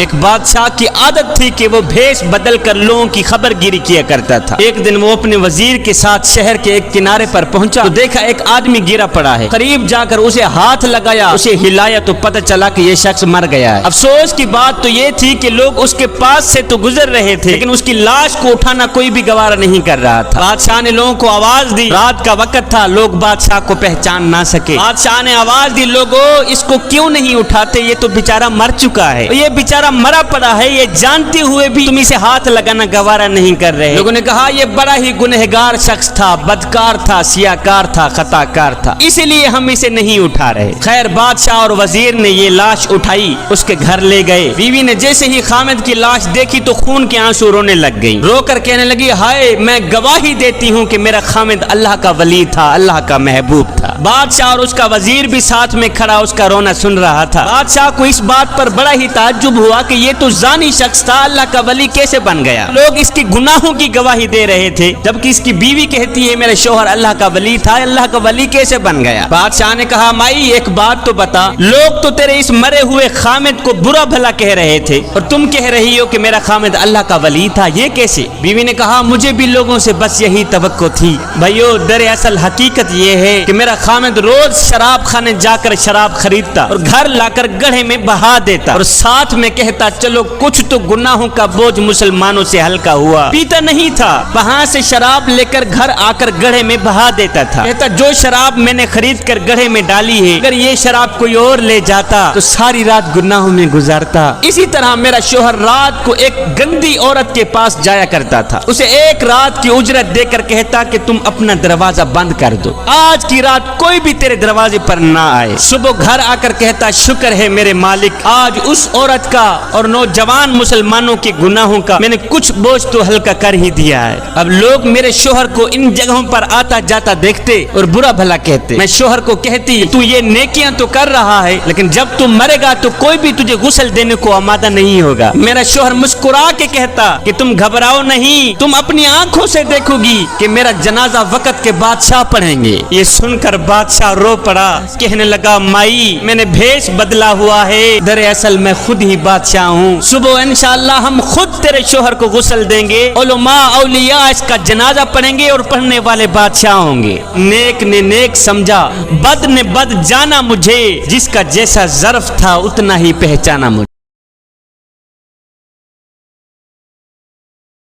ایک بادشاہ کی عادت تھی کہ وہ بھیس بدل کر لوگوں کی خبر گیری کیا کرتا تھا۔ ایک دن وہ اپنے وزیر کے ساتھ شہر کے ایک کنارے پر پہنچا تو دیکھا ایک آدمی گرا پڑا ہے۔ قریب جا کر اسے ہاتھ لگایا، اسے ہلایا تو پتہ چلا کہ یہ شخص مر گیا ہے۔ افسوس کی بات تو یہ تھی کہ لوگ اس کے پاس سے تو گزر رہے تھے لیکن اس کی لاش کو اٹھانا کوئی بھی گوارا نہیں کر رہا تھا۔ بادشاہ نے لوگوں کو آواز دی، رات کا وقت تھا، لوگ بادشاہ کو پہچان نہ سکے۔ بادشاہ نے آواز دی، لوگوں اس کو کیوں نہیں اٹھاتے، یہ تو بیچارہ مر چکا ہے، یہ بیچارہ مرا پڑا ہے، یہ جانتے ہوئے بھی تم اسے ہاتھ لگانا گوارا نہیں کر رہے۔ لوگوں نے کہا یہ بڑا ہی گنہگار شخص تھا، بدکار تھا، سیاکار تھا، خطا کار تھا، اسی لیے ہم اسے نہیں اٹھا رہے۔ خیر بادشاہ اور وزیر نے یہ لاش اٹھائی، اس کے گھر لے گئے۔ بیوی نے جیسے ہی خامد کی لاش دیکھی تو خون کے آنسو رونے لگ گئی، رو کر کہنے لگی، ہائے میں گواہی دیتی ہوں کہ میرا خامد اللہ کا ولی تھا، اللہ کا محبوب تھا۔ بادشاہ اور اس کا وزیر بھی ساتھ میں کھڑا اس کا رونا سن رہا تھا۔ بادشاہ کو اس بات پر بڑا ہی تعجب ہوا کہ یہ تو زانی شخص تھا، اللہ کا ولی کیسے بن گیا؟ لوگ اس کی گناہوں کی گواہی دے رہے تھے جبکہ اس کی بیوی کہتی ہے میرے شوہر اللہ کا ولی تھا، اللہ کا ولی کیسے بن گیا؟ بادشاہ نے کہا مائی ایک بات تو بتا، لوگ تو تیرے اس مرے ہوئے خامد کو برا بھلا کہہ رہے تھے اور تم کہہ رہی ہو کہ میرا خامد اللہ کا ولی تھا، یہ کیسے؟ بیوی نے کہا مجھے بھی لوگوں سے بس یہی توقع تھی بھائیو، دراصل حقیقت یہ ہے کہ میرا خامد روز شراب خانے جا کر شراب خریدتا اور گھر لا کر گڑھے میں بہا دیتا اور ساتھ میں کہتا چلو کچھ تو گناہوں کا بوجھ مسلمانوں سے ہلکا ہوا۔ پیتا نہیں تھا، وہاں سے شراب لے کر گھر آ کر گڑھے میں بہا دیتا تھا، کہتا جو شراب میں نے خرید کر گڑھے میں ڈالی ہے اگر یہ شراب کوئی اور لے جاتا تو ساری رات گناہوں میں گزارتا۔ اسی طرح میرا شوہر رات کو ایک گندی عورت کے پاس جایا کرتا تھا، اسے ایک رات کی اجرت دے کر کہتا کہ تم اپنا دروازہ بند کر دو، آج کی رات کوئی بھی تیرے دروازے پر نہ آئے۔ صبح گھر آ کر کہتا شکر ہے میرے مالک، آج اس عورت کا اور نوجوان مسلمانوں کے گناہوں کا میں نے کچھ بوجھ تو ہلکا کر ہی دیا ہے۔ اب لوگ میرے شوہر کو ان جگہوں پر آتا جاتا دیکھتے اور برا بھلا کہتے، میں شوہر کو کہتی تو یہ نیکیاں تو کر رہا ہے لیکن جب تم مرے گا تو کوئی بھی تجھے غسل دینے کو آمادہ نہیں ہوگا۔ میرا شوہر مسکرا کے کہتا کہ تم گھبراؤ نہیں، تم اپنی آنکھوں سے دیکھو گی کہ میرا جنازہ وقت کے بادشاہ پڑھیں گے۔ یہ سن کر بادشاہ رو پڑا، کہنے لگا مائی میں نے بھیس بدلا ہوا ہے، دراصل میں خود ہی بادشاہ ہوں، صبح انشاءاللہ ہم خود تیرے شوہر کو غسل دیں گے، علماء اولیاء اس کا جنازہ پڑھیں گے اور پڑھنے والے بادشاہ ہوں گے۔ نیک نے نیک سمجھا، بد نے بد جانا، مجھے جس کا جیسا ظرف تھا اتنا ہی پہچانا مجھے۔